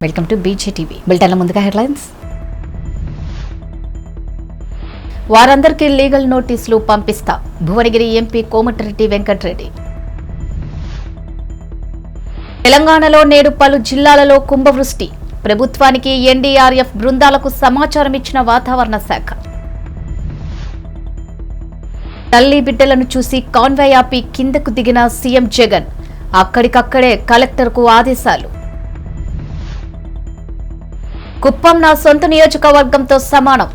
Welcome to బీజేటీవీ. బులెటిన్ల ముందుగా headlines. వారందరికీ legal నోటీసులు పంపిస్తా, భువనగిరి ఎంపీ కోమటిరెడ్డి వెంకటరెడ్డి. తెలంగాణలో నేడు పలు జిల్లాలలో కుంభవృష్టి, ప్రభుత్వానికి ఎన్డీఆర్ఎఫ్ బృందాలకు సమాచారం ఇచ్చిన వాతావరణ శాఖ. తల్లి బిడ్డలను చూసి కాన్వాయ్ ఆపి కిందకు దిగిన సీఎం జగన్, అక్కడికక్కడే కలెక్టర్కు ఆదేశాలు. కుప్పం నా సొంత నియోజకవర్గంతో సమానం,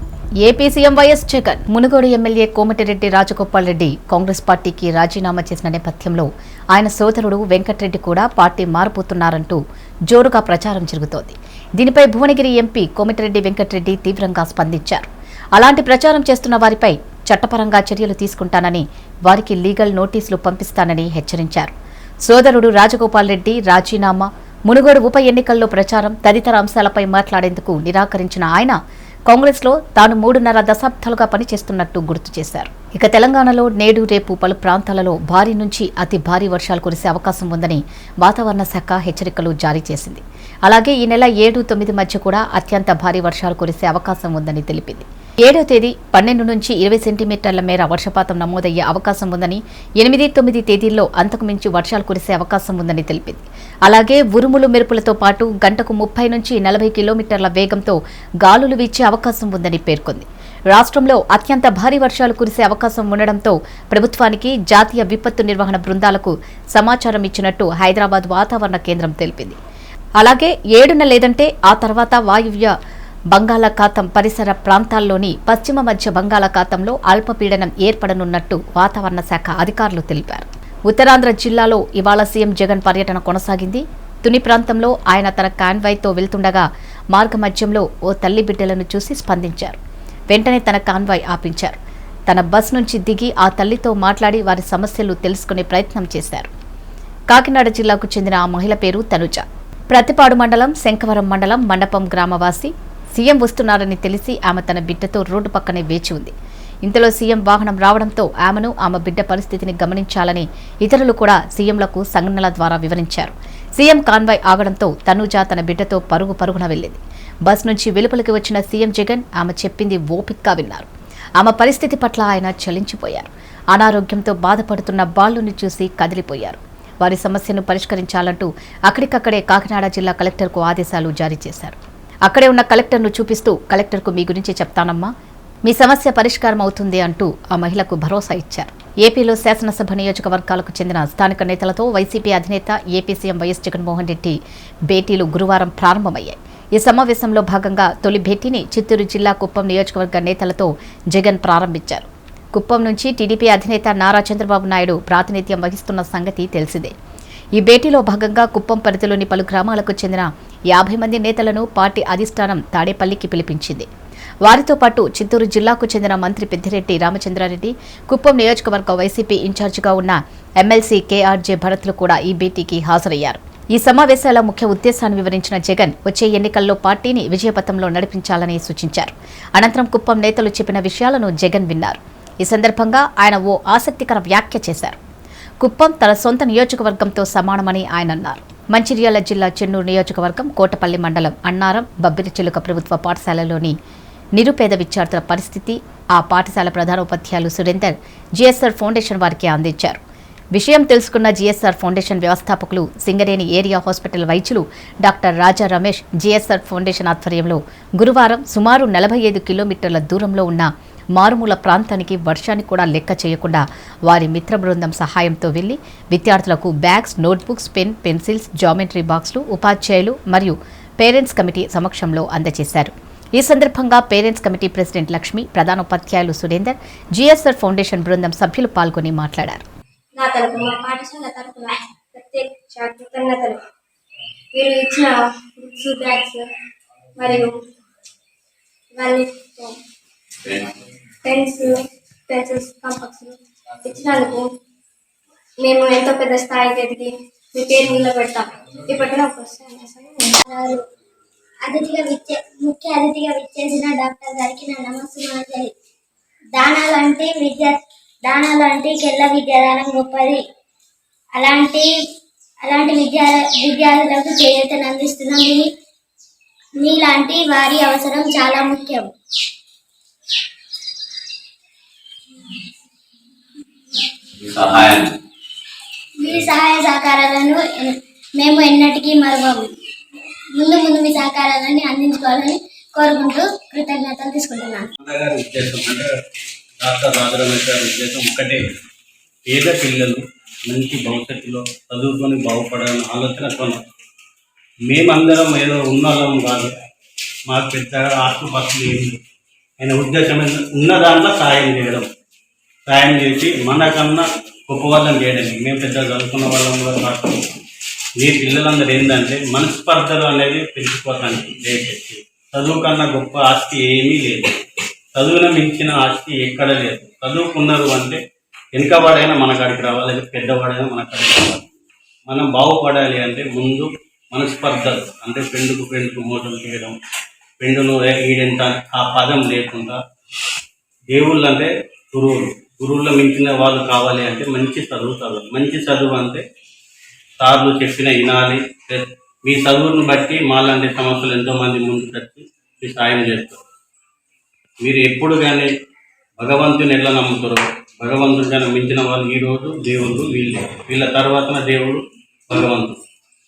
AP CM YS Jagan. Munugode MLA Komatireddy Rajagopal Reddy Congress పార్టీకి రాజీనామా చేసిన నేపథ్యంలో ఆయన సోదరుడు వెంకటరెడ్డి కూడా పార్టీ మారబోతున్నారంటూ జోరుగా ప్రచారం జరుగుతోంది. దీనిపై భువనగిరి ఎంపీ కోమటిరెడ్డి వెంకటరెడ్డి తీవ్రంగా స్పందించారు. అలాంటి ప్రచారం చేస్తున్న వారిపై చట్టపరంగా చర్యలు తీసుకుంటానని, వారికి లీగల్ నోటీసులు పంపిస్తానని హెచ్చరించారు. సోదరుడు రాజగోపాల్ రెడ్డి రాజీనామా, మునుగోడు ఉప ఎన్నికల్లో ప్రచారం తదితర అంశాలపై మాట్లాడేందుకు నిరాకరించిన ఆయన కాంగ్రెస్లో తాను 3.5 దశాబ్దాలుగా పనిచేస్తున్నట్టు గుర్తు చేశారు. ఇక తెలంగాణలో నేడు రేపు పలు ప్రాంతాలలో భారీ నుంచి అతి భారీ వర్షాలు కురిసే అవకాశం ఉందని వాతావరణ శాఖ హెచ్చరికలు జారీ చేసింది. అలాగే ఈ నెల 7, 9 మధ్య కూడా అత్యంత భారీ వర్షాలు కురిసే అవకాశం ఉందని తెలిపింది. 7వ తేదీ 12 నుంచి 20 సెంటీమీటర్ల మేర వర్షపాతం నమోదయ్యే అవకాశం ఉందని, 8, 9 తేదీల్లో అంతకు మించి వర్షాలు కురిసే అవకాశం ఉందని తెలిపింది. అలాగే ఉరుములు మెరుపులతో పాటు గంటకు 30 నుంచి 40 కిలోమీటర్ల వేగంతో గాలులు వీచే అవకాశం ఉందని పేర్కొంది. రాష్ట్రంలో అత్యంత భారీ వర్షాలు కురిసే అవకాశం ఉండడంతో ప్రభుత్వానికి, జాతీయ విపత్తు నిర్వహణ బృందాలకు సమాచారం ఇచ్చినట్టు హైదరాబాద్ వాతావరణ కేంద్రం తెలిపింది. అలాగే 7న లేదంటే ఆ తర్వాత వాయువ్య బంగాళాఖాతం పరిసర ప్రాంతాల్లోని పశ్చిమ మధ్య బంగాళాఖాతంలో అల్పపీడనం ఏర్పడనున్నట్టు వాతావరణ శాఖ అధికారులు తెలిపారు. ఉత్తరాంధ్ర జిల్లాలో ఇవాళ సీఎం జగన్ పర్యటన కొనసాగింది. తుని ప్రాంతంలో ఆయన తన కాన్వాయ్తో వెళ్తుండగా మార్గమధ్యంలో ఓ తల్లి బిడ్డలను చూసి స్పందించారు. వెంటనే తన కాన్వాయ్ ఆపించారు. తన బస్ నుంచి దిగి ఆ తల్లితో మాట్లాడి వారి సమస్యలు తెలుసుకునే ప్రయత్నం చేశారు. కాకినాడ జిల్లాకు చెందిన ఆ మహిళ పేరు తనుజ. ప్రతిపాడు మండలం, శంఖవరం మండలం మండపం గ్రామవాసి. సీఎం వస్తున్నారని తెలిసి ఆమె తన బిడ్డతో రోడ్డు పక్కనే వేచి ఉంది. ఇంతలో సీఎం వాహనం రావడంతో ఆమెను, ఆమె బిడ్డ పరిస్థితిని గమనించాలని ఇతరులు కూడా సీఎంలకు సంజ్ఞల ద్వారా వివరించారు. సీఎం కాన్వాయ్ ఆగడంతో తనుజ తన బిడ్డతో పరుగున వెళ్లింది. బస్ నుంచి వెలుపలికి వచ్చిన సీఎం జగన్ ఆమె చెప్పింది ఓపిక్గా విన్నారు. ఆమె పరిస్థితి పట్ల ఆయన చలించిపోయారు. అనారోగ్యంతో బాధపడుతున్న బాలుని చూసి కదిలిపోయారు. వారి సమస్యను పరిష్కరించాలంటూ అక్కడికక్కడే కాకినాడ జిల్లా కలెక్టర్కు ఆదేశాలు జారీ చేశారు. అక్కడే ఉన్న కలెక్టర్ను చూపిస్తూ, కలెక్టర్కు మీ గురించి చెప్తానమ్మా, మీ సమస్య పరిష్కారం అవుతుంది అంటూ ఆ మహిళకు భరోసా ఇచ్చారు. ఏపీలో శాసనసభ నియోజకవర్గాలకు చెందిన స్థానిక నేతలతో వైసీపీ అధినేత ఏపీ సీఎం వైఎస్ జగన్మోహన్ రెడ్డి భేటీలు గురువారం ప్రారంభమయ్యాయి. ఈ సమావేశంలో భాగంగా తొలి భేటీని చిత్తూరు జిల్లా కుప్పం నియోజకవర్గ నేతలతో జగన్ ప్రారంభించారు. కుప్పం నుంచి టీడీపీ అధినేత నారా చంద్రబాబు నాయుడు ప్రాతినిధ్యం వహిస్తున్న సంగతి తెలిసిందే. ఈ భేటీలో భాగంగా కుప్పం పరిధిలోని పలు గ్రామాలకు చెందిన 50 మంది నేతలను పార్టీ అధిష్టానం తాడేపల్లికి పిలిపించింది. వారితో పాటు చిత్తూరు జిల్లాకు చెందిన మంత్రి పెద్దిరెడ్డి రామచంద్రారెడ్డి, కుప్పం నియోజకవర్గ వైసీపీ ఇన్ఛార్జిగా ఉన్న ఎమ్మెల్సీ కేఆర్జే భరత్లు కూడా ఈ భేటీకి హాజరయ్యారు. ఈ సమావేశాల ముఖ్య ఉద్దేశాన్ని వివరించిన జగన్ వచ్చే ఎన్నికల్లో పార్టీని విజయపథంలో నడిపించాలని సూచించారు. అనంతరం కుప్పం నేతలు చెప్పిన విషయాలను జగన్ విన్నారు. ఈ సందర్భంగా ఆయన ఓ ఆసక్తికర వ్యాఖ్య చేశారు. కుప్పం తన సొంత నియోజకవర్గంతో సమానమని ఆయన అన్నారు. మంచిర్యాల జిల్లా చెన్నూరు నియోజకవర్గం కోటపల్లి మండలం అన్నారం బబ్బిరిచిలుక ప్రభుత్వ పాఠశాలలోని నిరుపేద విద్యార్థుల పరిస్థితి ఆ పాఠశాల ప్రధానోపాధ్యాయులు సురేందర్ జీఎస్ఆర్ ఫౌండేషన్ వారికి అందించారు. విషయం తెలుసుకున్న జీఎస్ఆర్ ఫౌండేషన్ వ్యవస్థాపకులు, సింగరేణి ఏరియా హాస్పిటల్ వైద్యులు డాక్టర్ రాజా రమేష్ జీఎస్ఆర్ ఫౌండేషన్ ఆధ్వర్యంలో గురువారం సుమారు 45 కిలోమీటర్ల దూరంలో ఉన్న మారుమూల ప్రాంతానికి వర్షాన్ని కూడా లెక్క చేయకుండా వారి మిత్ర బృందం సహాయంతో వెళ్లి విద్యార్థులకు బ్యాగ్స్, నోట్బుక్స్, పెన్సిల్స్, జామెట్రీ బాక్సులు ఉపాధ్యాయులు మరియు పేరెంట్స్ కమిటీ సమక్షంలో అందజేశారు. ఈ సందర్భంగా పేరెంట్స్ కమిటీ ప్రెసిడెంట్ లక్ష్మి, ప్రధానోపాధ్యాయులు సురేందర్, జీఎస్ఆర్ ఫౌండేషన్ బృందం సభ్యులు పాల్గొని మాట్లాడారు. నా తరపున, పాఠశాల తరపున ప్రత్యేక కృతజ్ఞతలు. మీరు ఇచ్చిన బుక్స్, బ్యాగ్స్ మరియు పెన్సిల్స్, కంపక్స్లు ఇచ్చినందుకు మేము ఎంతో పెద్ద స్థాయికి ఎదిగి మీ పేరు నిలబెడతాం. ఇప్పటిలో ముఖ్య అతిథిగా విచ్చేసిన డాక్టర్ గారికి నా నమస్సుమాంజలి. దానాలంటే కెల్ల విద్యాదానం గొప్పది. అలాంటి విద్యార్థులకు చేయూతను అందిస్తున్న మీ మీలాంటి వారి అవసరం చాలా ముఖ్యం. మీ సహాయ సహకారాలను మేము ఎన్నటికీ మరవము. ముందు ముందు మీ సహకారాన్ని అందించుకోవాలని కోరుకుంటూ కృతజ్ఞతలు తీసుకుంటున్నాను. గారి ఉద్దేశం అంటే డాక్టర్ రాజరమేష్ గారి ఉద్దేశం ఒకటే, పేద పిల్లలు మంచి భవిష్యత్తులో చదువుకొని బాగుపడాలని ఆలోచనతో మేమందరం ఏదో ఉన్నోళ్ళం కాదు, మాకు పెద్దగా ఆస్తుపాస్తులు ఏమి లేవు. ఆయన ఉద్దేశం ఉన్న దాంట్లో సాయం చేయడం, సాయం చేసి మనకన్నా గొప్ప వాళ్ళని చేయడానికి. మేము పెద్ద చదువుకున్న వాళ్ళం కూడా కాదు. మీ పిల్లలందరూ ఏంటంటే మనస్పర్ధలు అనేది పెంచిపోతాను. దయచేసి చదువు కన్నా గొప్ప ఆస్తి ఏమీ లేదు, చదువును మించిన ఆస్తి ఎక్కడ లేదు. చదువుకున్నారు అంటే వెనుకవాడైనా మన కాడికి రావాలి, లేదా పెద్దవాడైనా మన కాడికి రావాలి. మనం బాగుపడాలి అంటే ముందు మనస్పర్ధలు అంటే పెండుకు మోటలు చేయడం, పెండును ఈడెంత ఆ పదం లేకుండా దేవుళ్ళు అంటే గురువుల్లో మించిన వాళ్ళు కావాలి అంటే మంచి చదువు చదవాలి. మంచి చదువు అంటే సార్లు చెప్పిన వినాలి. మీ చదువును బట్టి మాలాంటి సమస్యలు ఎంతోమంది ముందుకు వచ్చి మీ సాయం చేస్తారు. మీరు ఎప్పుడు కానీ భగవంతుని ఎట్లా నమ్ముతారో, భగవంతుని కన్నా మించిన వాళ్ళు ఈరోజు దేవుళ్ళు వీళ్ళ తర్వాతన దేవుడు భగవంతుడు.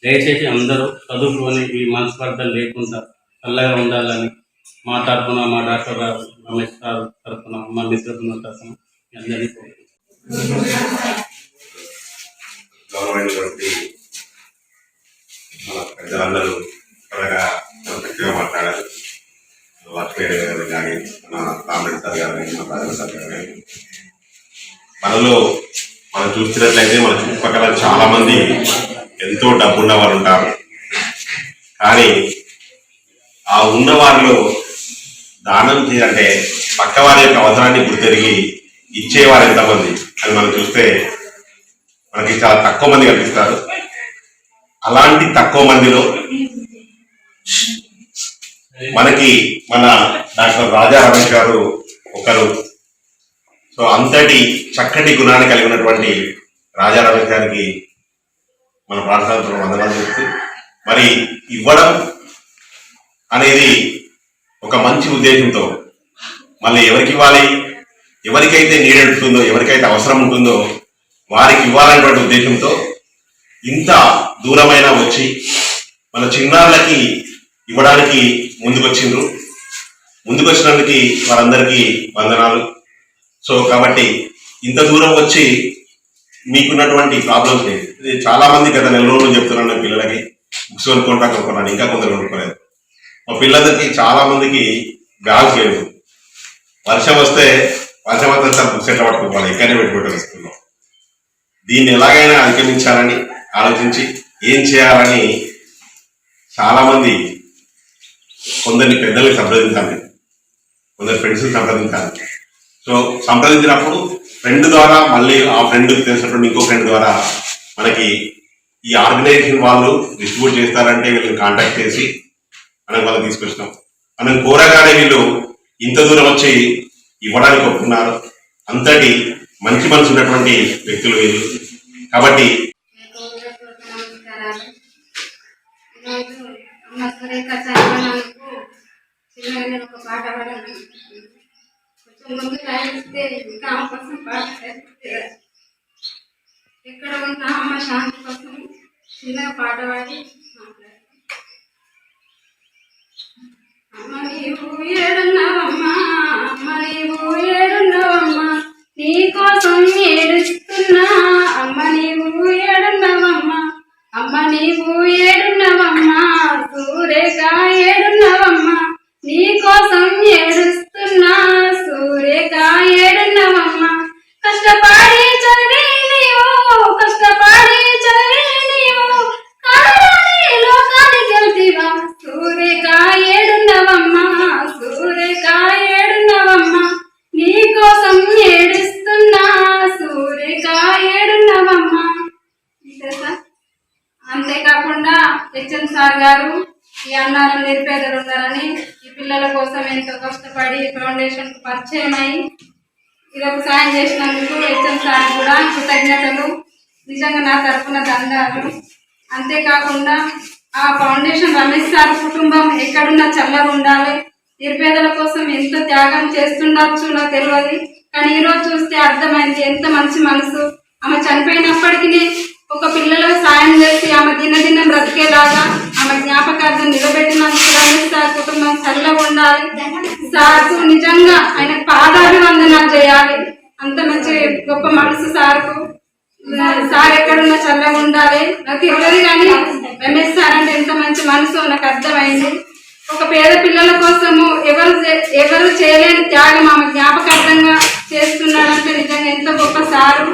దయచేసి అందరూ చదువుకొని ఈ మనస్పర్ధలు లేకుండా చల్లగా ఉండాలని మా తరఫున, మా డాక్టర్ రమేష్ గారు తరఫున, మా మిత్ర బృందం తరఫున అందరికీ గౌరవమైనటువంటి మన ప్రజలందరూ త్వరగా చక్కగా మాట్లాడారు. లక్ష్మీ గారు కానీ, మన రామరెడ్డి సార్ గారు కానీ, మన రాజేంద్ర సార్ గారు కానీ, మనలో మనం చూస్తున్నట్లయితే మన చుట్టుపక్కల చాలా మంది ఎంతో డబ్బున్న వారు ఉంటారు. కానీ ఆ ఉన్నవారిలో దానం చేయాలంటే పక్క వారి యొక్క అవసరాన్ని గుర్తెరిగి ఇచ్చేవారు ఎంతమంది అని మనం చూస్తే మనకి చాలా తక్కువ మంది కనిపిస్తారు. అలాంటి తక్కువ మందిలో మనకి మన డాక్టర్ రాజా రమేష్ గారు ఒకరు. సో అంతటి చక్కటి గుణాన్ని కలిగి ఉన్నటువంటి రాజా రమేష్ గారికి మన ప్రార్థనతో వందనాలు చెప్తూ, మరి ఇవ్వడం అనేది ఒక మంచి ఉద్దేశంతో మళ్ళీ ఎవరికి ఇవ్వాలి, ఎవరికైతే నీడెడ్ ఉంటుందో, ఎవరికైతే అవసరం ఉంటుందో వారికి ఇవ్వాలనేటువంటి ఉద్దేశంతో ఇంత దూరమైనా వచ్చి మన చిన్నారులకి ఇవ్వడానికి ముందుకొచ్చిండ్రు. ముందుకొచ్చినందుకు వారందరికీ వందనాలు. సో కాబట్టి ఇంత దూరం వచ్చి మీకున్నటువంటి ప్రాబ్లమ్స్ చాలా మంది గత నెల రోజులు చెప్తున్నాను, పిల్లలకి బుక్స్ కొనుక్కుంటాను, ఇంకా కొందరు కొనుక్కోలేదు. మా పిల్లలకి చాలా మందికి బ్యాగ్స్ లేవు. వర్షం వస్తే సార్ బుక్స్ ఎట్లా పట్టుకోవాలి, ఇక్కడనే పెట్టుకుంటారు స్కూల్లో. దీన్ని ఎలాగైనా అధిగమించాలని ఆలోచించి ఏం చేయాలని చాలా మంది కొందరిని పెద్దల్ని సంప్రదించాలి, కొందరు ఫ్రెండ్స్ని సంప్రదించాలి. సో సంప్రదించినప్పుడు ఫ్రెండ్ ద్వారా మళ్ళీ ఆ ఫ్రెండ్కి తెలిసినటువంటి ఇంకో ఫ్రెండ్ ద్వారా మనకి ఈ ఆర్గనైజేషన్ వాళ్ళు డిస్ట్రిబ్యూట్ చేస్తారంటే వీళ్ళని కాంటాక్ట్ చేసి మనం వాళ్ళకి తీసుకొచ్చినాం. మనం కోరగానే వీళ్ళు ఇంత దూరం వచ్చి ఇవ్వడానికి ఒప్పుకున్నారు. అంతటి మంచి మనసు ఉన్నటువంటి వ్యక్తులు వీళ్ళు. కాబట్టి ఒక పాట పాడాలి, కొంచెం ముందు టైం ఇస్తే ఇంకా ఆమె కోసం పాట ఎక్కడ ఉన్నా అమ్మ శాంతి కోసం చిన్నగా పాట పాడి మాట్లాడాలి. అమ్మ నీవు ఏడున్నావమ్మా, అమ్మ నీవు ఏడున్నావమ్మా, నీకోసం ఏడుస్తున్నా, అమ్మ నీవు ఏడున్నావమ్మా, అమ్మ నీవు ఏడున్నావమ్మా, సూరేఖ ఏడున్నావమ్మా, నీకోసం ఏడుస్తున్నా, సూరేఖ ఏడున్నావమ్మా, కష్టపడి చదివి నీవు, కష్టపడి చదివి నీవు, కారణాన్ని లోకానికి వెళ్తివా, సూరేఖ ఏడున్నావమ్మా, సూరేఖ ఏడున్నావమ్మా, నీకోసం ఏడుస్తున్నా, సూరేఖ ఏడున్నావమ్మా. అంతేకాకుండా హెచ్ఎం సార్ గారు ఈ అన్నాలు నిరుపేదలు ఉన్నారని ఈ పిల్లల కోసం ఎంతో కష్టపడి ఫౌండేషన్ పరిచయం అయ్యి ఇదొక సాయం చేసినందుకు హెచ్ఎం సార్ కూడా కృతజ్ఞతలు. నిజంగా నా తరఫున దండాలు. అంతేకాకుండా ఆ ఫౌండేషన్ రమేష్ సార్ కుటుంబం ఎక్కడున్నా చల్లగా ఉండాలి. నిరుపేదల కోసం ఎంత త్యాగం చేస్తుండొచ్చు నాకు తెలియదు, కానీ ఈరోజు చూస్తే అర్థమైంది ఎంత మంచి మనసు. ఆమె చనిపోయినప్పటికీ ఒక పిల్లలకు సాయం చేసి ఆమె దినదినం బ్రతికేలాగా ఆమె జ్ఞాపకార్థం నిలబెట్టినందుకు రమేష్ సార్ కుటుంబం చల్లగా ఉండాలి. సార్కు నిజంగా ఆయన పాదాభివందనాలు చేయాలి. అంత మంచి గొప్ప మనసు సార్కు. సార్ ఎక్కడున్నా చల్లగా ఉండాలి. నాకు తెలియదు కానీ రమేష్ సార్ అంటే ఎంత మంచి మనసు నాకు అర్థమైంది. ఒక పేద పిల్లల కోసము ఎవరు చేయలేని త్యాగం ఆమె జ్ఞాపకార్థంగా చేస్తున్నాడంటే నిజంగా ఎంత గొప్ప సారు.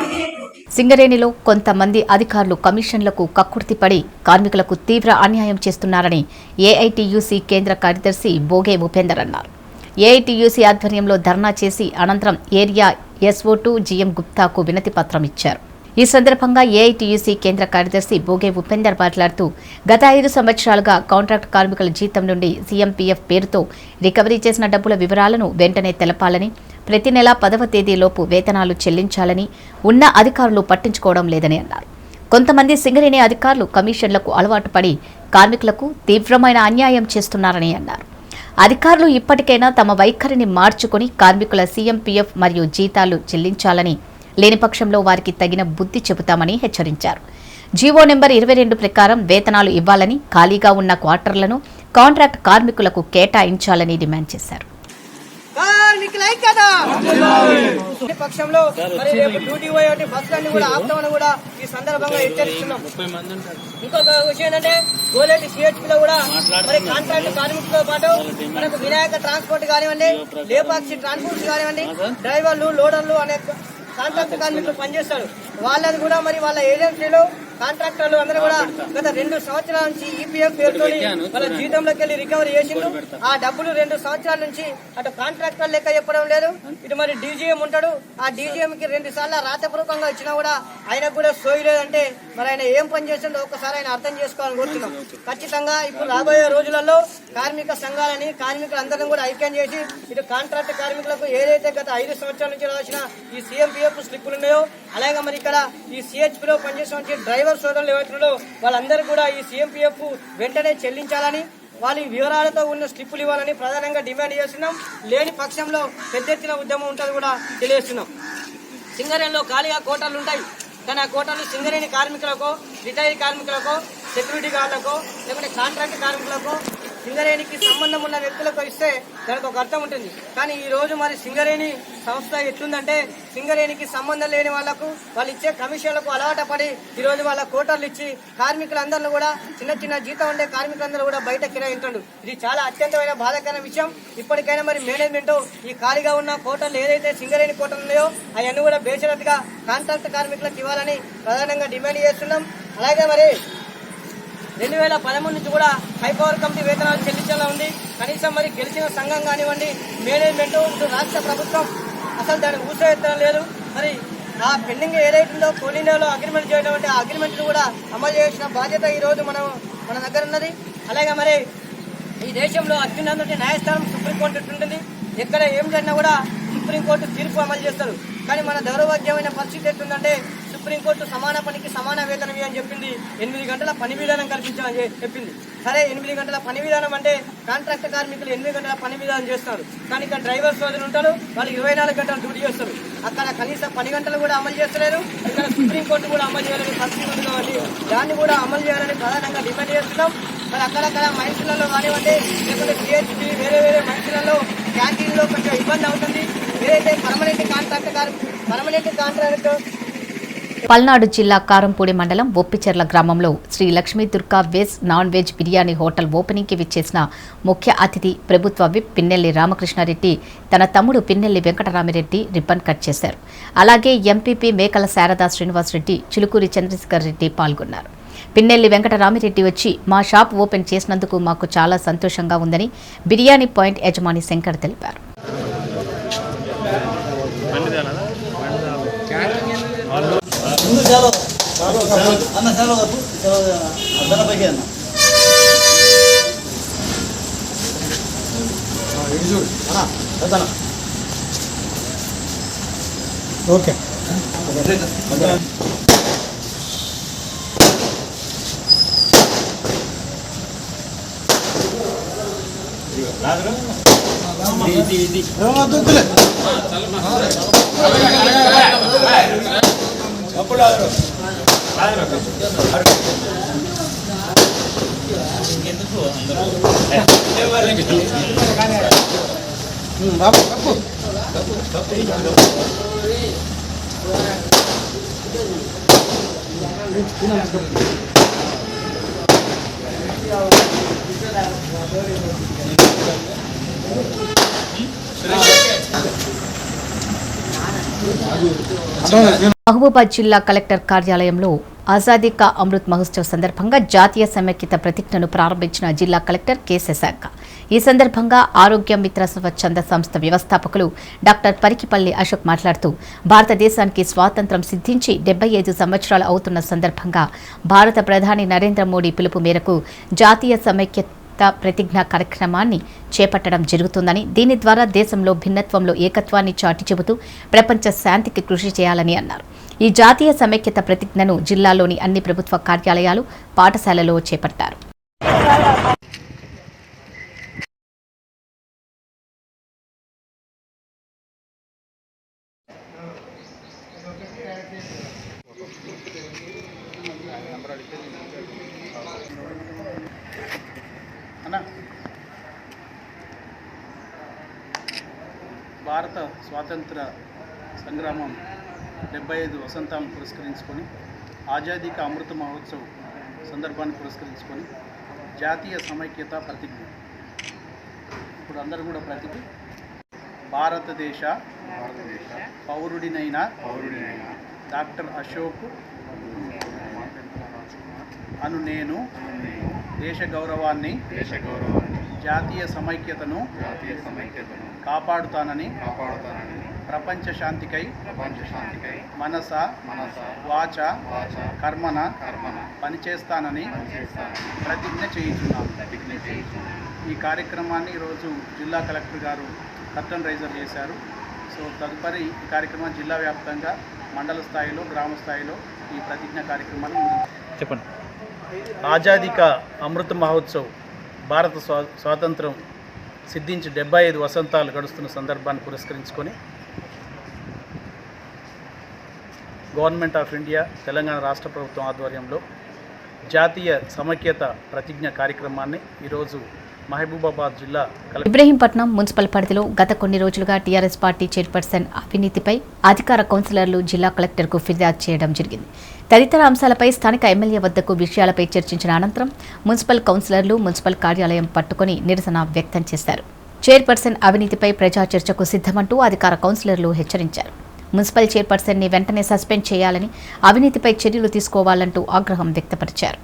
సింగరేణిలో కొంతమంది అధికారులు కమిషన్లకు కక్కుర్తిపడి కార్మికులకు తీవ్ర అన్యాయం చేస్తున్నారని ఏఐటీయూసీ కేంద్ర కార్యదర్శి బోగే ఉపేందర్ అన్నారు. ఏఐటీయూసీ ఆధ్వర్యంలో ధర్నా చేసి అనంతరం ఏరియా SO2 GM గుప్తాకు వినతి పత్రం ఇచ్చారు. ఈ సందర్భంగా ఏఐటీయూసీ కేంద్ర కార్యదర్శి బోగే ఉపేందర్ మాట్లాడుతూ గత 5 సంవత్సరాలుగా కాంట్రాక్ట్ కార్మికుల జీతం నుండి CMPF పేరుతో రికవరీ చేసిన డబ్బుల వివరాలను వెంటనే తెలపాలని, ప్రతి నెల 10వ తేదీలోపు వేతనాలు చెల్లించాలని ఉన్న అధికారులు పట్టించుకోవడం లేదని అన్నారు. కొంతమంది సింగరేణి అధికారులు కమిషన్లకు అలవాటు పడి కార్మికులకు తీవ్రమైన అన్యాయం చేస్తున్నారని అన్నారు. అధికారులు ఇప్పటికైనా తమ వైఖరిని మార్చుకుని కార్మికుల CMPF మరియు జీతాలు చెల్లించాలని, లేని పక్షంలో వారికి తగిన బుద్ధి చెబుతామని హెచ్చరించారు. జీవో నెంబర్ 22 ప్రకారం వేతనాలు ఇవ్వాలని, ఖాళీగా ఉన్న క్వార్టర్లను కాంట్రాక్ట్ కార్మికులకు కేటాయించాలని డిమాండ్ చేశారు. పక్షంలో మరి రేపు డ్యూటీ పోయేటి బస్సులన్నీ కూడా ఆపుతామని కూడా ఈ సందర్భంగా హెచ్చరిస్తున్నాం. ఇంకొక విషయం ఏంటంటే గోలేటి CHP లో కూడా మరి కాంట్రాక్ట్ కార్మికులతో పాటు మనకు వినాయక ట్రాన్స్పోర్ట్ కానివ్వండి, లేపాక్షి ట్రాన్స్పోర్ట్ కానివ్వండి, డ్రైవర్లు, లోడర్లు అనే కాంట్రాక్ట్ కార్మికులు పనిచేస్తారు. వాళ్ళని కూడా మరి వాళ్ళ ఏజెన్సీలు కాంట్రాక్టర్లు అందరూ కూడా గత 2 సంవత్సరాల నుంచి EPF పేరుతో వాళ్ళ జీతంలోకి వెళ్ళి రికవరీ చేసిండ్రు. ఆ డబ్బులు 2 సంవత్సరాల నుంచి అటు కాంట్రాక్టర్ లెక్క చెప్పడం లేదు, ఇటు మరి DGM ఉంటాడు. ఆ DGM కి 2 సార్లు రాతపూర్వకంగా ఇచ్చినా కూడా ఆయనకు కూడా సోయి లేదంటే మరి ఆయన ఏం పని చేస్తుందో ఒక్కసారి ఆయన అర్థం చేసుకోవాలని కోరుతున్నాం. ఖచ్చితంగా ఇప్పుడు రాబోయే రోజులలో కార్మిక సంఘాలని కార్మికులందరినీ కూడా ఐక్యం చేసి ఇటు కాంట్రాక్ట్ కార్మికులకు ఏదైతే గత 5 సంవత్సరాల నుంచి రాసిన ఈ CMPF స్లిప్పులు ఉన్నాయో, అలాగే మరి ఇక్కడ ఈ CHP లో పనిచేసిన డ్రైవర్ సోదరులు ఎవరున్నారో వాళ్ళందరూ కూడా ఈ CMPF వెంటనే చెల్లించాలని, వాళ్ళ వివరాలతో ఉన్న స్లిప్పులు ఇవ్వాలని ప్రధానంగా డిమాండ్ చేస్తున్నాం. లేని పక్షంలో పెద్ద ఎత్తున ఉద్యమం ఉంటుంది కూడా తెలియజేస్తున్నాం. సింగరేణిలో ఖాళీగా కోటాలు ఉంటాయి, కానీ ఆ కోటాలు సింగరేణి కార్మికులకో, రిటైర్ కార్మికులకో, సెక్యూరిటీ గార్డులకో, లేకుంటే కాంట్రాక్ట్ కార్మికులకో, సింగరేణికి సంబంధం ఉన్న వ్యక్తులకు ఇస్తే దానికి ఒక అర్థం ఉంటుంది. కానీ ఈ రోజు మరి సింగరేణి సంస్థ ఎట్లుందంటే సింగరేణికి సంబంధం లేని వాళ్లకు వాళ్ళు ఇచ్చే కమిషన్లకు అలవాటు పడి ఈ రోజు వాళ్ళ కోటర్లు ఇచ్చి కార్మికులందరినీ కూడా చిన్న చిన్న జీతం ఉండే కార్మికులందరూ కూడా బయట కిరాయింటాడు. ఇది చాలా అత్యంతమైన బాధాకరమైన విషయం. ఇప్పటికైనా మరి మేనేజ్మెంట్ ఈ ఖాళీగా ఉన్న కోటర్లు ఏదైతే సింగరేణి కోటర్లు ఉన్నాయో అవన్నీ కూడా బేషరతుగా కాంట్రాక్ట్ కార్మికులకు ఇవ్వాలని ప్రధానంగా డిమాండ్ చేస్తున్నాం. అలాగే మరి 2013 నుంచి కూడా హై పవర్ కమిటీ వేతనాలు చెల్లించాలని ఉంది. కనీసం మరి గెలిచిన సంఘం కానివ్వండి, మేనేజ్మెంట్, రాష్ట్ర ప్రభుత్వం అసలు దాన్ని ఊసెత్తడం లేదు. మరి ఆ పెండింగ్ ఏదైతుందో కోల్ ఇండియాలో అగ్రిమెంట్ చేయడం అంటే ఆ అగ్రిమెంట్ కూడా అమలు చేసిన బాధ్యత ఈ రోజు మన దగ్గర ఉన్నది. అలాగే మరి ఈ దేశంలో అత్యున్నత న్యాయస్థానం సుప్రీంకోర్టు ఉంటుంది. ఎక్కడ ఏం జరిగినా కూడా సుప్రీంకోర్టు తీర్పు అమలు చేస్తారు. కానీ మన దౌర్భాగ్యమైన పరిస్థితి ఎట్లుందంటే సుప్రీంకోర్టు సమాన పనికి సమాన వేతనం అని చెప్పింది, 8 గంటల పని విధానం కల్పించాలని చెప్పింది. సరే 8 గంటల పని విధానం అంటే కాంట్రాక్ట్ కార్మికులు 8 గంటల పని విధానం చేస్తారు, కానీ ఇక్కడ డ్రైవర్ సోదరులు ఉంటారు, వాళ్ళు 24 గంటలు డ్యూటీ చేస్తారు. అక్కడ కనీసం 10 గంటలు కూడా అమలు చేస్తలేరు. ఇక్కడ సుప్రీంకోర్టు కూడా అమలు చేయాలని పరిస్థితి ఉంది కాబట్టి దాన్ని కూడా అమలు చేయాలని ప్రధానంగా డిమాండ్ చేస్తున్నాం. మరి అక్కడక్కడ మైన్స్లలో కానివ్వండి, లేకపోతే CHP వేరే మైన్స్లలో క్యాంటీన్లో కొంచెం ఇబ్బంది అవుతుంది. ఏదైతే పర్మనెంట్ కాంట్రాక్ట్ పల్నాడు జిల్లా కారంపూడి మండలం ఒప్పిచెర్ల గ్రామంలో Sri Lakshmi Durga veg non veg biryani hotel ఓపెనింగ్కి విచ్చేసిన ముఖ్య అతిథి ప్రభుత్వ విప్ పిన్నెల్లి రామకృష్ణారెడ్డి తన తమ్ముడు పిన్నెల్లి వెంకటరామిరెడ్డి రిబ్బన్ కట్ చేశారు. అలాగే ఎంపీపీ మేకల శారదా శ్రీనివాసరెడ్డి, చిలుకూరి చంద్రశేఖర్ రెడ్డి పాల్గొన్నారు. పిన్నెల్లి వెంకటరామిరెడ్డి వచ్చి మా షాప్ ఓపెన్ చేసినందుకు మాకు చాలా సంతోషంగా ఉందని బిర్యానీ పాయింట్ యజమాని శంకర్ తెలిపారు. ఓకే మహబూబాద్ జిల్లా కలెక్టర్ కార్యాలయంలో ఆజాదీ కా అమృత్ మహోత్సవ్ సందర్భంగా జాతీయ సమైక్యత ప్రతిజ్ఞను ప్రారంభించిన జిల్లా కలెక్టర్ కె శశాంక. ఈ సందర్భంగా ఆరోగ్య మిత్ర స్వచ్ఛంద సంస్థ వ్యవస్థాపకులు డాక్టర్ పరికిపల్లి అశోక్ మాట్లాడుతూ భారతదేశానికి స్వాతంత్ర్యం సిద్ధించి 75 సంవత్సరాలు అవుతున్న సందర్భంగా భారత ప్రధాని నరేంద్ర మోడీ పిలుపు మేరకు జాతీయ సమైక్యత ప్రతిజ్ఞ కార్యక్రమాన్ని చేపట్టడం జరుగుతుందని, దీని ద్వారా దేశంలో భిన్నత్వంలో ఏకత్వాన్ని చాటి చెబుతూ ప్రపంచ శాంతికి కృషి చేయాలని అన్నారు. ఈ జాతీయ సమైక్యత ప్రతిజ్ఞను జిల్లాలోని అన్ని ప్రభుత్వ కార్యాలయాలు, పాఠశాలలో చేపట్టారు. భారత స్వాతంత్ర సంగ్రామం 75 వసంతాలను పురస్కరించుకొని ఆజాదీ కా అమృత మహోత్సవ్ సందర్భాన్ని పురస్కరించుకొని జాతీయ సమైక్యత ప్రతిజ్ఞ. ఇప్పుడు అందరూ కూడా ప్రతిజ్ఞ. భారతదేశ పౌరుడినైన డాక్టర్ అశోక్ అను నేను దేశ గౌరవాన్ని, జాతీయ సమైక్యతను కాపాడుతానని ప్రపంచ శాంతికై మనస వాచ కర్మన పనిచేస్తానని ప్రతిజ్ఞ చేయించున్నాను. ఈ కార్యక్రమాన్ని ఈరోజు జిల్లా కలెక్టర్ గారు కర్టన్ రైజర్ చేశారు. సో తదుపరి ఈ కార్యక్రమం జిల్లా వ్యాప్తంగా మండల స్థాయిలో, గ్రామ స్థాయిలో ఈ ప్రతిజ్ఞ కార్యక్రమాన్ని చెప్పండి. ఆజాదీ కా అమృత మహోత్సవ్ భారత స్వాతంత్రం సిద్ధించి 75 వసంతాలు గడుస్తున్న సందర్భాన్ని పురస్కరించుకొని గవర్నమెంట్ ఆఫ్ ఇండియా, తెలంగాణ రాష్ట్ర ప్రభుత్వం ఆధ్వర్యంలో జాతీయ సమైక్యత ప్రతిజ్ఞ కార్యక్రమాన్ని ఈరోజు మహబూబాబాద్ జిల్లా ఇబ్రహీంపట్నం మున్సిపల్ పరిధిలో గత కొన్ని రోజులుగా టీఆర్ఎస్ పార్టీ చైర్పర్సన్ అవినీతిపై అధికార కౌన్సిలర్లు జిల్లా కలెక్టర్కు ఫిర్యాదు చేయడం జరిగింది. తదితర అంశాలపై స్థానిక ఎమ్మెల్యే వద్దకు విషయాలపై చర్చించిన అనంతరం మున్సిపల్ కౌన్సిలర్లు మున్సిపల్ కార్యాలయం పట్టుకుని నిరసన వ్యక్తం చేశారు. చైర్పర్సన్ అవినీతిపై ప్రజా చర్చకు సిద్ధమంటూ అధికార కౌన్సిలర్లు హెచ్చరించారు. మున్సిపల్ చైర్పర్సన్ని వెంటనే సస్పెండ్ చేయాలని, అవినీతిపై చర్యలు తీసుకోవాలంటూ ఆగ్రహం వ్యక్తపరిచారు.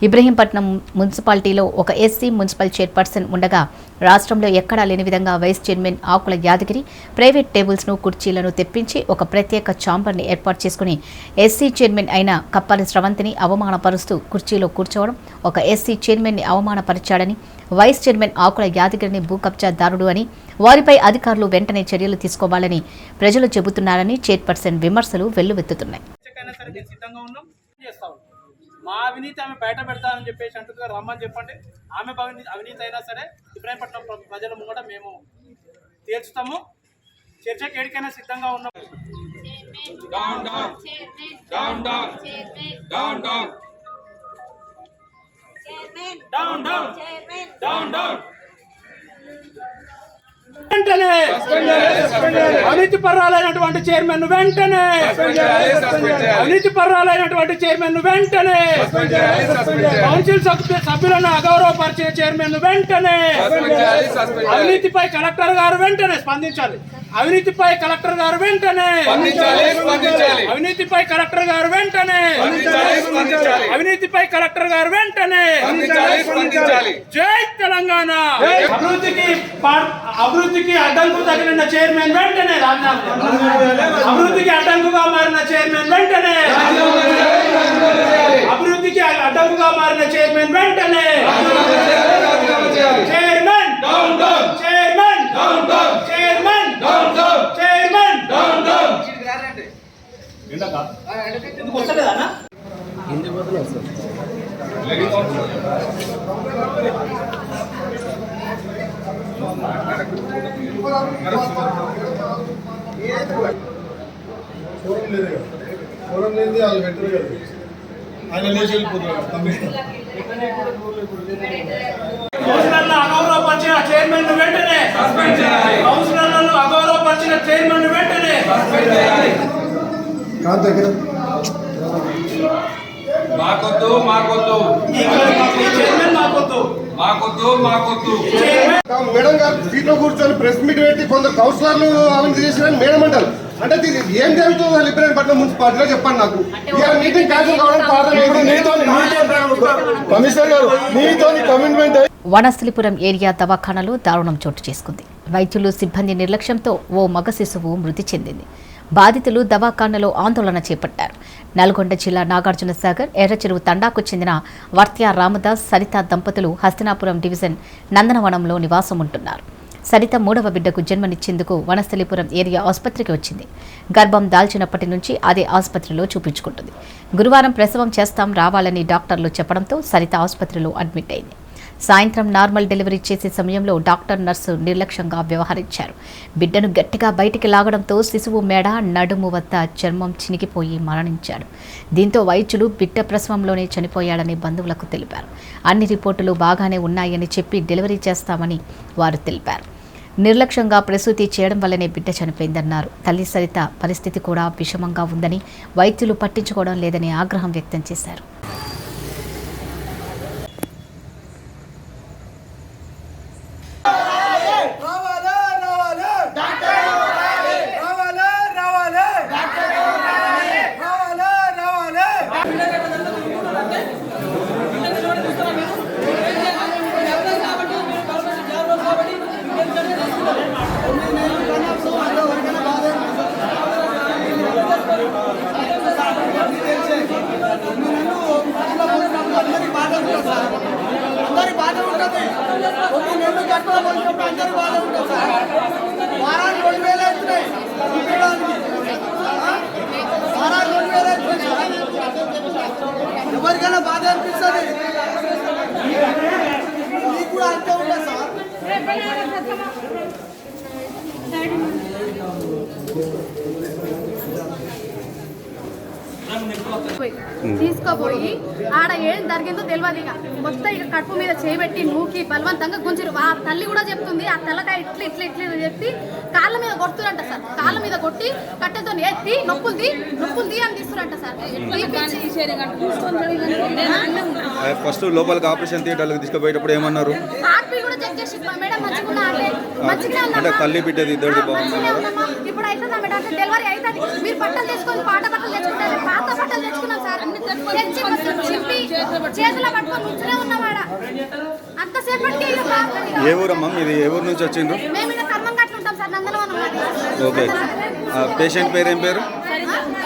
ఇబ్రహీంపట్నం మున్సిపాలిటీలో ఒక ఎస్సీ మున్సిపల్ చైర్పర్సన్ ఉండగా రాష్ట్రంలో ఎక్కడా లేని విధంగా వైస్ చైర్మన్ ఆకుల యాదగిరి ప్రైవేట్ టేబుల్స్ను, కుర్చీలను తెప్పించి ఒక ప్రత్యేక ఛాంబర్ని ఏర్పాటు చేసుకుని ఎస్సీ చైర్మన్ అయిన కప్పలి స్రవంతిని అవమానపరుస్తూ కుర్చీలో కూర్చోవడం, ఒక ఎస్సీ చైర్మన్ని అవమానపరిచాడని, వైస్ చైర్మన్ ఆకుల యాదగిరిని భూ కబ్జాదారుడు అని, వారిపై అధికారులు వెంటనే చర్యలు తీసుకోవాలని ప్రజలు చెబుతున్నారని చైర్పర్సన్ విమర్శలు వెల్లువెత్తుతున్నాయి. మా అవినీతి ఆమె బయట పెడతానని చెప్పేసి అంటుగా రమ్మని చెప్పండి. ఆమె అవినీతి అయినా సరే ఇబ్రహీంపట్నం ప్రజల ముంగట మేము తీర్చుతాము. చర్చకి ఎడికైనా సిద్ధంగా ఉన్నాం. వెంటనే అవినీతి పర్రాలైనటువంటి చైర్మన్ వెంటనే, అవినీతి పర్రాలైనటువంటి చైర్మన్ వెంటనే, కౌన్సిల్ సభ్యులను అగౌరవపరిచే చైర్మన్ వెంటనే, అవినీతిపై కలెక్టర్ గారు వెంటనే స్పందించాలి. అవినీతిపై కలెక్టర్ గారు వెంటనే, అవినీతిపై కలెక్టర్ గారు వెంటనే, అవినీతిపై కలెక్టర్ గారు వెంటనే. జై తెలంగాణ. అభివృద్ధికి అడ్డంకు తగిలిన చైర్మన్ వెంటనే రాజీనామా, అభివృద్ధికి అడ్డంకుగా మారిన చైర్మన్ వెంటనే, అభివృద్ధికి అడ్డంకుగా మారిన చైర్మన్ వెంటనే. చైర్మన్ చైర్మన్ చైర్మన్ చైర్మన్ ఎందుకు వస్తలేదా అన్న? ఫోరం లేనిది వాళ్ళు పెట్టరు కదా, ఆయన లేచి వెళ్ళిపోతున్నారు. అగౌరవపరిచిన చైర్మన్ వెంటనే కౌన్సిలర్లను అగౌరవపరిచిన చైర్మన్ వెంటనే మాకొద్దు మాకొద్దు చైర్మన్ మాకొద్దు మాకొద్దు మాకొద్దు. మేడం గారు సీట్లో కూర్చొని ప్రెస్ మీట్ పెట్టి కొందరు కౌన్సిలర్లు అవినీతి చేసిరని మేడం అంటారు. అంటే దీనికి ఏం జరుగుతుందో లిబ్రేపట్నం మున్సిపాలిటీలో చెప్పండి నాకు. ఇవాళ మీటింగ్ క్యాన్సిల్ కావడానికి కమిషనర్ గారు మీతో కమిట్మెంట్. వనస్థలిపురం ఏరియా దవాఖానలో దారుణం చోటు చేసుకుంది. వైద్యులు సిబ్బంది నిర్లక్ష్యంతో ఓ మగ శిశువు మృతి చెందింది. బాధితులు దవాఖానలో ఆందోళన చేపట్టారు. నల్గొండ జిల్లా నాగార్జున సాగర్ ఎర్రచెరువు తండాకు చెందిన వర్త్యా రామదాస్ సరిత దంపతులు హస్తినాపురం డివిజన్ నందనవనంలో నివాసం ఉంటున్నారు. సరిత 3వ బిడ్డకు జన్మనిచ్చేందుకు వనస్థలిపురం ఏరియా ఆసుపత్రికి వచ్చింది. గర్భం దాల్చినప్పటి నుంచి అదే ఆసుపత్రిలో చూపించుకుంటుంది. గురువారం ప్రసవం చేస్తాం రావాలని డాక్టర్లు చెప్పడంతో సరిత ఆసుపత్రిలో అడ్మిట్ అయింది. సాయంత్రం నార్మల్ డెలివరీ చేసే సమయంలో డాక్టర్ నర్సు నిర్లక్ష్యంగా వ్యవహరించారు. బిడ్డను గట్టిగా బయటికి లాగడంతో శిశువు మెడ నడుము వద్ద చర్మం చినిగిపోయి మరణించాడు. దీంతో వైద్యులు బిడ్డ ప్రసవంలోనే చనిపోయాడని బంధువులకు తెలిపారు. అన్ని రిపోర్టులు బాగానే ఉన్నాయని చెప్పి డెలివరీ చేస్తామని వారు తెలిపారు. నిర్లక్ష్యంగా ప్రసూతి చేయడం వల్లనే బిడ్డ చనిపోయిందన్నారు. తల్లి సరిత పరిస్థితి కూడా విషమంగా ఉందని, వైద్యులు పట్టించుకోవడం లేదని ఆగ్రహం వ్యక్తం చేశారు. అందరి బాధ ఉంటుంది. కొన్ని నెలలు కట్టుకోవాల్సినప్పుడు అందరి బాధ ఉంటుంది సార్. వారాలు 2000 అవుతున్నాయి. వారాలు 2000 అవుతున్నాయి. ఎవరికైనా బాధ అనిపిస్తుంది. మీకు కూడా అంతే ఉంటుంది సార్. తీసుకుపోయి ఆడ ఏం జరిగిందో తెలియదు. ఇక మొత్తం ఇక కడుపు మీద చేయబెట్టి నూకి బలవంతంగా గుంజిరు. ఆ తల్లి కూడా చెప్తుంది, ఆ తలకాయ ఇట్లా ఇట్లా ఇట్లా చెప్పి కాళ్ళ మీద కొడుతురంట సార్. కాళ్ళ మీద కొట్టి కట్టెతో ఎత్తి నొప్పులు అని తీస్తురంట సార్. ఫస్ట్ లోపలికి ఆపరేషన్ థియేటర్లకు తీసుకుపోయేటప్పుడు ఏమన్నారు? హార్ట్బీట్ కూడా చెక్ చేసి మేడం అంటే తల్లి బిడ్డది ఇద్దరిది బాగుందన్నారు. ఇప్పుడు అవుతుందా మేడం? అంటే డెలివరీ అవుతుంది. మీరు బట్టలు తెచ్చుకొని పాత బట్టలు తెచ్చుకుంటారు. పాత బట్టలు తెచ్చుకున్నాం సార్. చేతిలో పట్టుకొని నుంచునే ఉన్నవాడ అంతసేపటికి. ఏ ఊరమ్మా మీది? ఏ ఊరు నుంచి వచ్చిండ్రు? మేము ఇలా కర్మంగట్లు ఉంటాం సార్, నందనవనం. ఓకే. పేషెంట్ పేరు ఏం పేరు?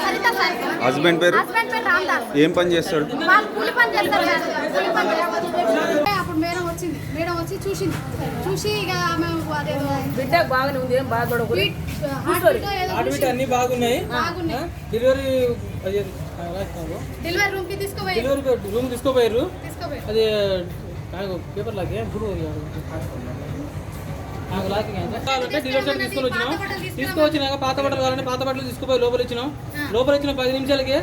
సరిత సార్. హస్బెండ్ పేరు? హస్బెండ్ పేరు రామదాస్. ఏం పని చేస్తాడు? వాళ్ళు కూలి పని చేస్తారు సార్. కూలి పని చేస్తారు. అప్పుడు మేడం వచ్చింది. మేడం వచ్చి చూసి ఇక అదేదో బిడ్డ బాగానే ఉంది, ఏం బాధపడకూడదు. అన్ని బాగున్నాయి. డెలివరీ రూమ్ కి తీసుకోపోయారు. అది పేపర్ లాగే తీసుకొచ్చినాక పాత బట్టలు కావాలంటే పాత బట్టలు తీసుకుపోయి లోపల ఇచ్చినాం. 10 నిమిషాలకి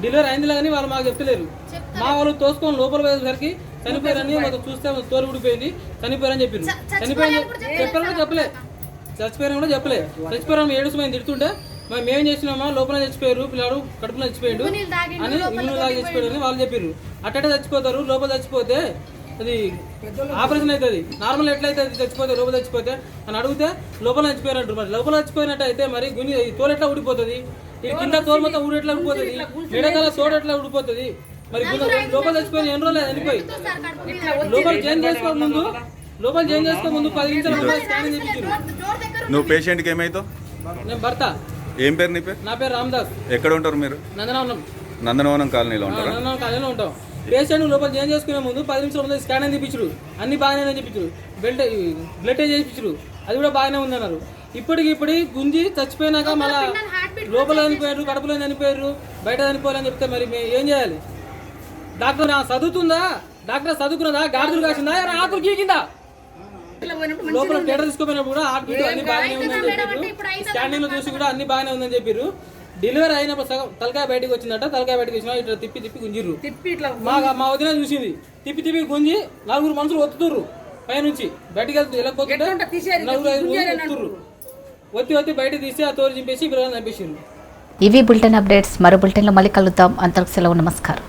డెలివరీ అయింది కానీ వాళ్ళు మాకు చెప్తలేరు. మా వాళ్ళు తోసుకొని లోపల పోయేసరికి చనిపోయారని చూస్తే తోలు ఊడిపోయింది, చనిపోయారని చెప్పారు. చెప్పారని చెప్పలే, చచ్చిపోయారని కూడా చెప్పలే. చచ్చిపోయారని ఏడుసుమైంది తిడుతుంటే మేము చేసినామా లోపల చచ్చిపోయారు, పిల్లాడు కడుపులో చచ్చిపోయాడు అని ఇల్లు దాకా చచ్చిపోయాడు అని వాళ్ళు చెప్పారు. అట్టటే చచ్చిపోతారు. లోపల చచ్చిపోతే అది ఆపరేషన్ అవుతుంది. నార్మల్ ఎట్లయితే చచ్చిపోతే లోపల చచ్చిపోతే అని అడిగితే లోపల చచ్చిపోయారంటారు. మరి లోపల చచ్చిపోయినట్టు అయితే మరి గుని తోలు ఎట్లా ఊడిపోతుంది? ఇది కింద తోలు మొత్తం ఊడి ఎట్లా ఊడిపోతుంది? మెడకాల తోడు ఎట్లా ఊడిపోతుంది? మరి లోపల చచ్చిపోయిన ఎన్ని రోజులు చనిపోయి లోపల చేంజ్ చేసుకోక ముందు 10 నిమిషాలు స్కానింగ్ చేయించారు. నువ్వు పేషెంట్కి ఏమైతావు? నేను భర్త. ఏం పేరు నీ పేరు? నా పేరు రామదాస్. ఎక్కడ ఉంటారు మీరు? నందనవనం కాలనీలో ఉంటారు. నందనవనం కాలనీలో ఉంటాం. పేషెంట్ లోపల చేంజ్ చేసుకునే ముందు 10 నిమిషాల ముందు స్కానింగ్ తీపించారు. అన్ని బాగానే చెప్పించారు. బ్లడ్ టెస్ట్ చేయించారు. అది కూడా బాగానే ఉందన్నారు. ఇప్పటికి గుంజి చచ్చిపోయినాక మళ్ళీ లోపల చనిపోయారు, కడుపులో చనిపోయారు, బయట చనిపోయారని చెప్తే మరి మేము ఏం చేయాలి? డాక్టర్ చదువుతుందా? డాక్టర్ చదువుకున్నదా? గాడిదలు కాసిందా? ఆకులు గీకిందా? లోపల థియేటర్ తీసుకుపోయినప్పుడు కూడా హార్ట్ బీట్ అన్ని బాగానే ఉందని చెప్పారు. స్కానింగ్ లో చూసి కూడా అన్ని బాగానే ఉందని చెప్పారు. డెలివరీ అయినప్పుడు సగం తలకాయ బయటకు వచ్చిందట. తలకాయ బయటకు వచ్చినా ఇట్లా తిప్పి గుంజిర్రు. మా వదిన చూసింది. తిప్పి గుంజి 4 మనుషులు ఒత్తుతుర్రు పైనుంచి బయటకు వెళ్తూ వెళ్ళకపోతుంటే 4-5 ఒత్తుర్రు. ఒత్తి బయట తీసి ఆ తోలు చింపేసి పిల్లలు చంపేసారు. ఇవి బులెటిన్ అప్డేట్స్. మరో బులెటిన్లో మళ్ళీ కలుద్దాం. అంతకు సెలవు. నమస్కారం.